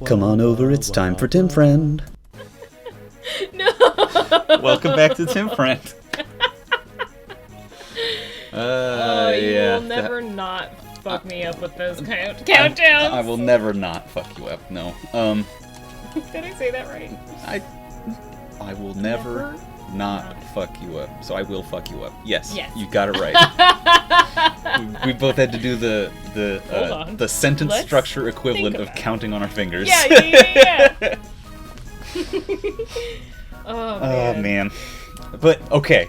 Come on over, it's time for Tim Friend. No. Welcome back to Tim Friend. You will never not fuck me up with those countdowns. I will never not fuck you up. No. Did I say that right? I will never not fuck you up. So I will fuck you up. Yes. You got it right. we both had to do the sentence structure equivalent of counting on our fingers. Yeah. Oh man. But okay.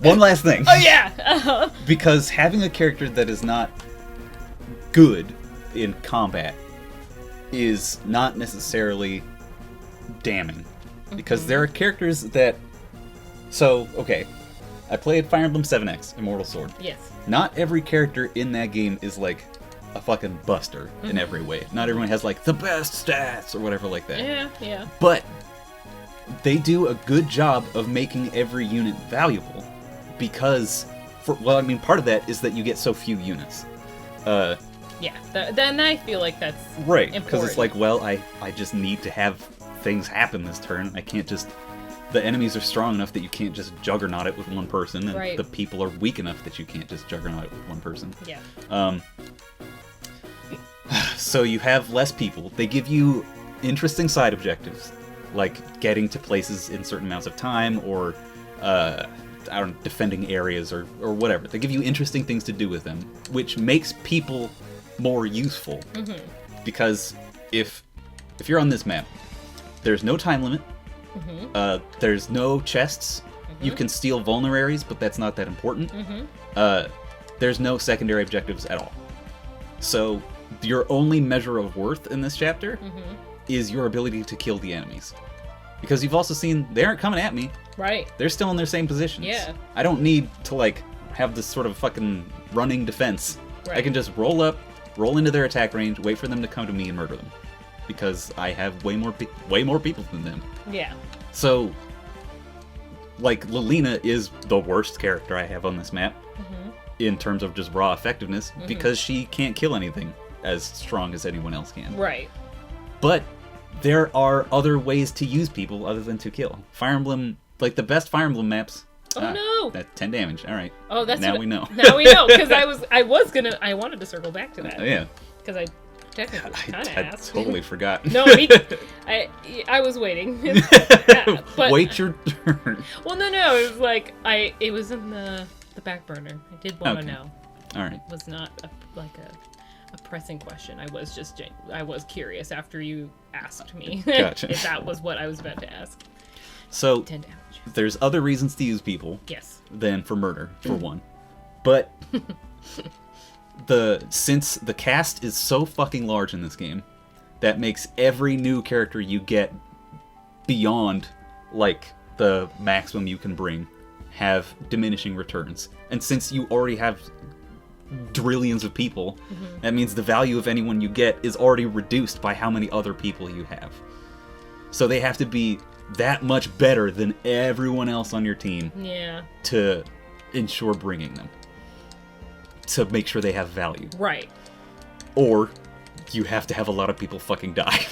One last thing. Oh yeah. Because having a character that is not good in combat is not necessarily damning. Because there are characters that... So, okay. I played Fire Emblem 7X, Immortal Sword. Yes. Not every character in that game is like a fucking buster in every way. Not everyone has like the best stats or whatever like that. Yeah. But they do a good job of making every unit valuable because, part of that is that you get so few units. Then I feel like that's right, important. because it's like, well, I just need to have things happen this turn. I can't just... The enemies are strong enough that you can't just juggernaut it with one person, and the people are weak enough that you can't just juggernaut it with one person. Yeah. So you have less people. They give you interesting side objectives, like getting to places in certain amounts of time, or defending areas, or whatever. They give you interesting things to do with them, which makes people more useful. Because if you're on this map, there's no time limit. There's no chests. You can steal vulneraries, but that's not that important. There's no secondary objectives at all. So your only measure of worth in this chapter is your ability to kill the enemies. Because you've also seen they aren't coming at me. Right. They're still in their same positions. Yeah. I don't need to have this sort of fucking running defense. Right. I can just roll up, roll into their attack range, wait for them to come to me and murder them. Because I have way more people than them. Yeah. So, Lilina is the worst character I have on this map in terms of just raw effectiveness because she can't kill anything as strong as anyone else can. Right. But there are other ways to use people other than to kill. Fire Emblem, the best Fire Emblem maps. Oh no! That's 10 damage. All right. Oh, that's now we know. Now we know, because I wanted to circle back to that. Yeah. Because I technically kind of asked. I totally forgot. No, I was waiting. But, wait your turn. Well, no, it was it was in the back burner. I did want to know. All right. It was not a pressing question. I was curious after you asked me. Gotcha. If that was what I was about to ask. So 10 damage. There's other reasons to use people. Yes. Than for murder, for one. But since the cast is so fucking large in this game, that makes every new character you get beyond the maximum you can bring have diminishing returns. And since you already have trillions of people, that means the value of anyone you get is already reduced by how many other people you have. So they have to be that much better than everyone else on your team to ensure bringing them. To make sure they have value. Right. Or you have to have a lot of people fucking die.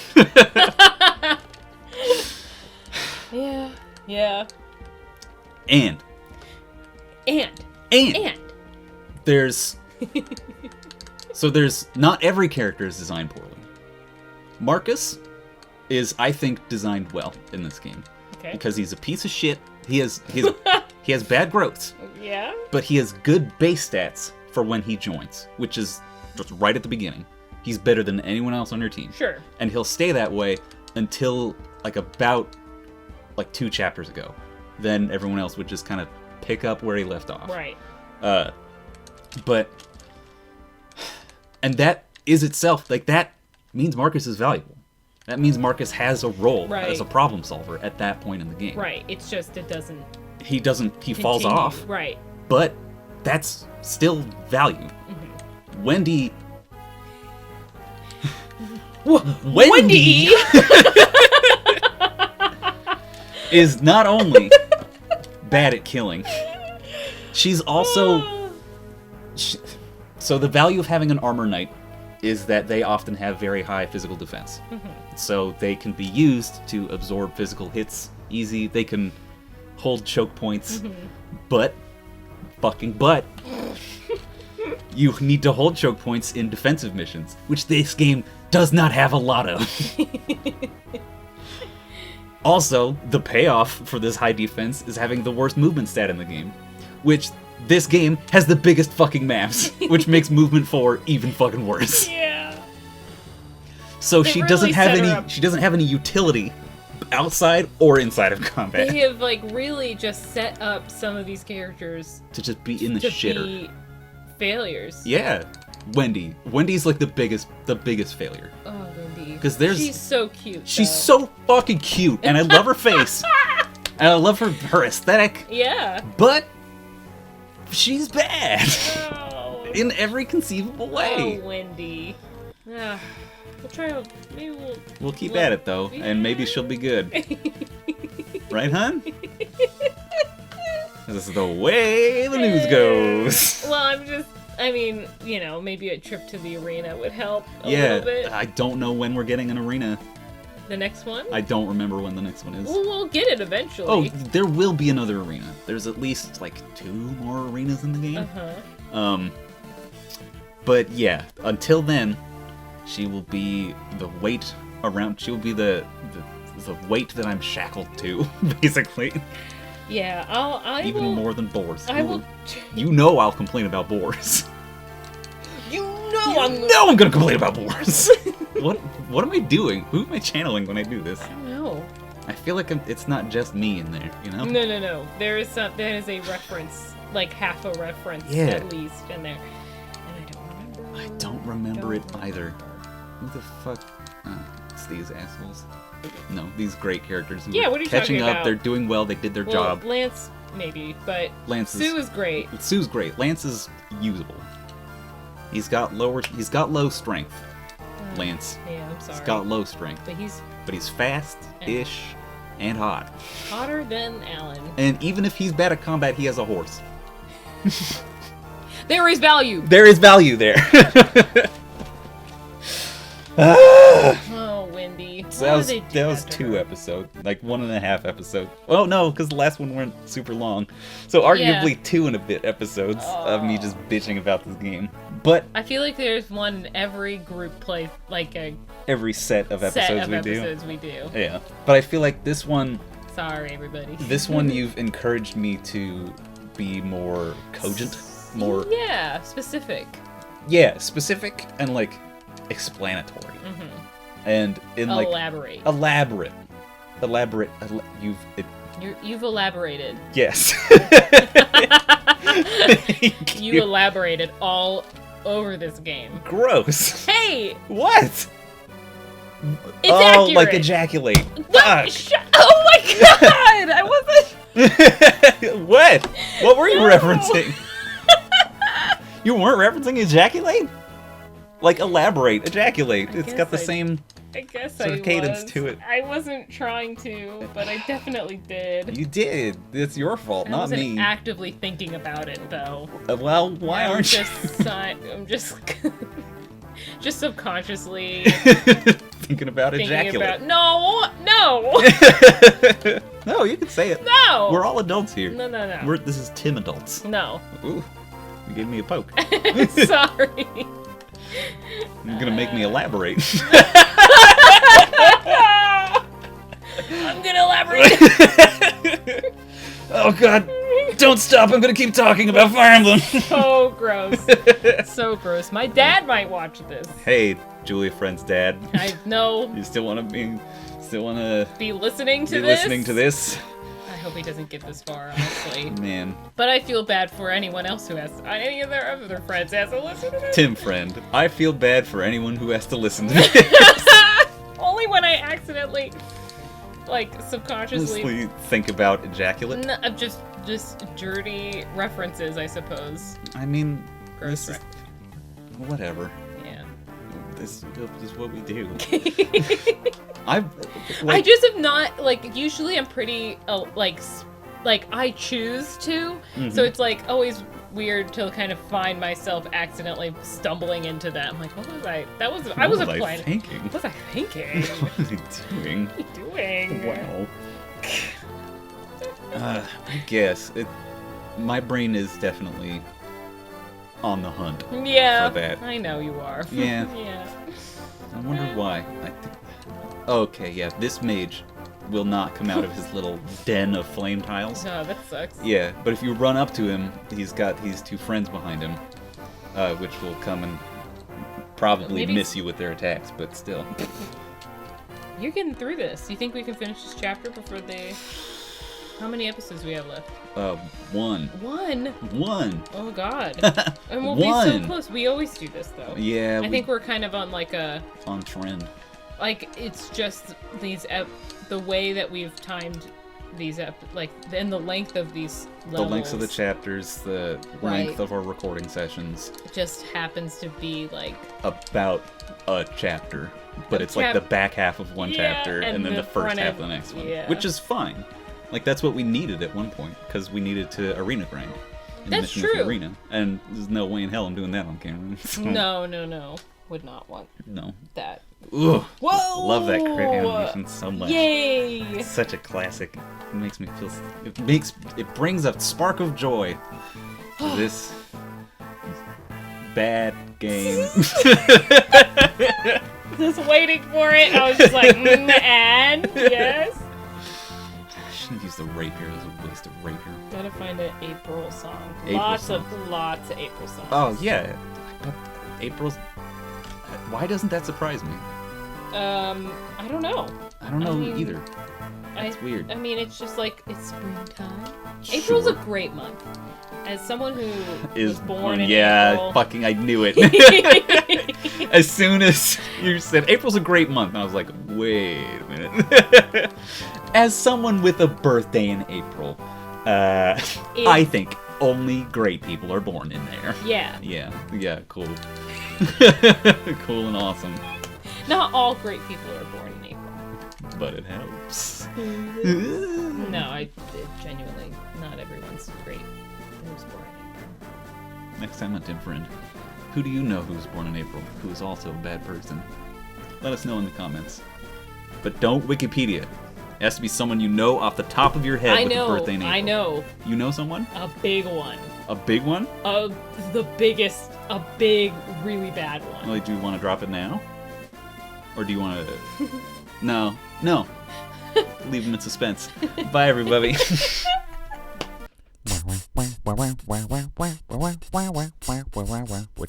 Yeah. And there's not every character is designed poorly. Marcus is, I think, designed well in this game. Okay. Because he's a piece of shit. He has bad growths. Yeah. But he has good base stats for when he joins, which is just right at the beginning. He's better than anyone else on your team. Sure. And he'll stay that way until about 2 chapters ago. Then everyone else would just kind of pick up where he left off. Right. And that is itself, that means Marcus is valuable. That means Marcus has a role as a problem solver at that point in the game. Right. It's just it doesn't. He falls off. Right. But that's still value. Wendy. Wendy is not only bad at killing, she's also... So the value of having an armor knight is that they often have very high physical defense. So they can be used to absorb physical hits easy. They can hold choke points. But, you need to hold choke points in defensive missions, which this game does not have a lot of. Also, the payoff for this high defense is having the worst movement stat in the game, which this game has the biggest fucking maps, which makes movement 4 even fucking worse. Yeah. So They she really doesn't have set her any up. she doesn't have any utility outside or inside of combat They have like really just set up some of these characters to just be in the to shitter. be failures. Yeah. Wendy's like the biggest failure. Oh, Wendy. 'Cause there's- She's so cute. She's though. so fucking cute, and I love her face. And I love her aesthetic, Yeah. but she's bad Oh. in every conceivable way. Oh, Wendy. Ah, we'll try. Maybe We'll keep Well, at it though, and maybe she'll be good. Right, hun? This is the way the news goes. Well, I mean, you know, maybe a trip to the arena would help a Yeah, little bit. I don't know when we're getting an arena. The next one? I don't remember when the next one is. Well, we'll get it eventually. Oh, there will be another arena. There's at least like 2 more arenas in the game. Uh-huh. But yeah, until then, she will be the weight around. She will be the weight that I'm shackled to, basically. Yeah, I Even will, more than boars. I will. You know I'll complain about boars. You know I'm gonna complain about boars. What am I doing? Who am I channeling when I do this? I don't know. I feel like it's not just me in there, you know? No. There is a reference, like half a reference Yeah. at least in there, and I don't remember. I don't remember it either. Who the fuck? It's these assholes. No, these great characters. Who Yeah, are what are you catching talking up? about? They're doing well. They did their Well, job. Lance maybe, but Lance Sue is great. Sue's great. Lance is usable. He's got low strength. Lance. Yeah, I'm sorry. He's got low strength, But he's but he's fast-ish and hot. hotter than Alan. And even if he's bad at combat, he has a horse. There is value. There is value there. Oh, Wendy. So Why that do they do that was to 2 her? episodes, like 1.5 episodes. Oh no, because the last one weren't super long. So arguably 2 and a bit episodes of me just bitching about this game. But I feel like there's one in every group play, like a every set of set episodes of we episodes we do. do. Yeah. But I feel like this one Sorry, everybody. you've encouraged me to be more cogent, more Yeah, specific. specific and like explanatory. Mm-hmm. And in like Elaborate. You've elaborated. Yes. Thank You elaborated all over this game. Gross. Hey, What? it's oh, accurate. like ejaculate. What? Fuck. Oh my god! I wasn't. What? What were you No. referencing? You weren't referencing ejaculate? Like elaborate, ejaculate. It's guess got the I- same. I guess Sort I of cadence was. to it. I wasn't trying to, but I definitely did. You did. It's your fault, I not wasn't me. actively thinking about it though. Well, why aren't you? I'm just just subconsciously Thinking about thinking ejaculate. about. No. No, you can say it. No. We're all adults here. No. This is Tim adults. No. Ooh, you gave me a poke. Sorry. You're gonna make me elaborate. I'm gonna elaborate. Oh god, don't stop, I'm gonna keep talking about Fire Emblem. So gross. So gross. My dad might watch this. Hey, Julia Friend's dad. I know. You still wanna Be listening to be this. listening to this? I hope he doesn't get this far, honestly. Man. But I feel bad for anyone else who has, any of their other friends has to listen to this. Tim Friend, I feel bad for anyone who has to listen to this. Only when I accidentally, like, subconsciously. Honestly, think about ejaculate. No, just dirty references, I suppose. I mean, Gross. this is, whatever. Yeah. This is what we do. I I just have not, like, usually I'm pretty, like I choose to, Mm-hmm. so it's, like, always weird to kind of find myself accidentally stumbling into that. I'm like, what was I? That was I wasn't planning. Thinking? What was I thinking? What was I doing? What are you doing? Wow. I guess my brain is definitely on the hunt. Yeah, for that. I know you are. Yeah. Yeah. I wonder why. Okay, yeah, this mage will not come out of his little den of flame tiles. Oh, that sucks. Yeah, but if you run up to him, he's got his 2 friends behind him, which will come and probably Maybe miss you with their attacks, but still. You're getting through this. You think we can finish this chapter before they... How many episodes do we have left? 1. One? Oh, God. And we'll be so close. We always do this, though. Yeah, I think we're kind of on, like, a... on trend. Like, it's just these... the way that we've timed these... like, and the length of these levels... The lengths of the chapters, the length of our recording sessions. Just happens to be, like... About a chapter. But it's like the back half of one chapter, and then the first half of the next one. Yeah. Which is fine. Like, that's what we needed at one point, because we needed to arena grind. That's true. Arena. And there's no way in hell I'm doing that on camera. So. No. Would not want that. Ugh. Whoa! Love that crit animation so much. Yay! It's such a classic. It makes me feel... It brings a spark of joy to this bad game. Just waiting for it. I was just like, and yes. I shouldn't use the rapier. It was a waste of rapier. Gotta find an April song. April Lots songs. of April songs. Oh, yeah. But April's... Why doesn't that surprise me? I don't know. I don't know either. It's weird. I mean, it's just like, it's springtime. April's a great month. As someone who was born in April... fucking, I knew it. As soon as you said, April's a great month, and I was like, wait a minute. As someone with a birthday in April, I think only great people are born in there. Yeah. Yeah, cool. Cool and awesome. Not all great people are born in April. But it helps. No, genuinely, not everyone's great who's born in April. Next time on Tim Friend, who do you know who's born in April, who is also a bad person? Let us know in the comments. But don't Wikipedia. It has to be someone you know off the top of your head with a birthday in April. I know. You know someone? A big one. A big one? The biggest, a big, really bad one. Well, do you want to drop it now? Or do you want to... No. Leave them in suspense. Bye, everybody. With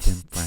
Tim Friend.